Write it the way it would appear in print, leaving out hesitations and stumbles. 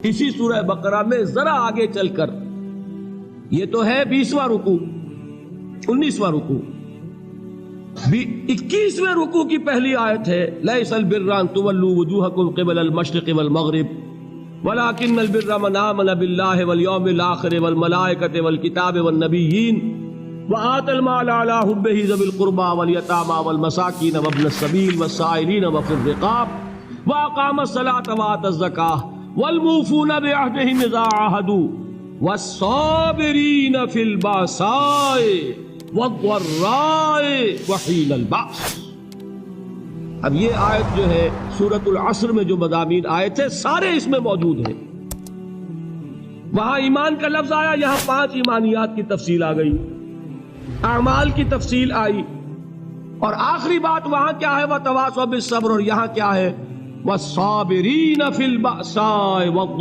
اسی سورہ بقرہ میں ذرا آگے چل کر، یہ تو ہے 20واں رکوع، 19واں رکوع، 21ویں رکوع کی پہلی آیت ہے لیس البر ان تولوا وجوہکم قبل المشرق والمغرب ولکن البر من آمن باللہ والیوم الآخر والملائکۃ والکتاب والنبیین وآتى المال على حبه ذوي القربى واليتامى والمساكين وابن السبيل والسائلين وفي الرقاب وأقام الصلاة وآتى الزكاة والموفون بعهدهم إذا عاهدوا والصابرين في البأساء والضراء وحين البأس۔ اب یہ آیت جو ہے سورۃ العصر میں جو مضامین آئے تھے سارے اس میں موجود ہیں۔ وہاں ایمان کا لفظ آیا، یہاں 5 ایمانیات کی تفصیل آ گئی، اعمال کی تفصیل آئی، اور آخری بات وہاں کیا ہے وَتَوَاصَوْا بِالصَّبْرِ، اور یہاں کیا ہے وَالصَّابِرِينَ فِي الْبَأْسَاءِ وَالضَّرَّاءِ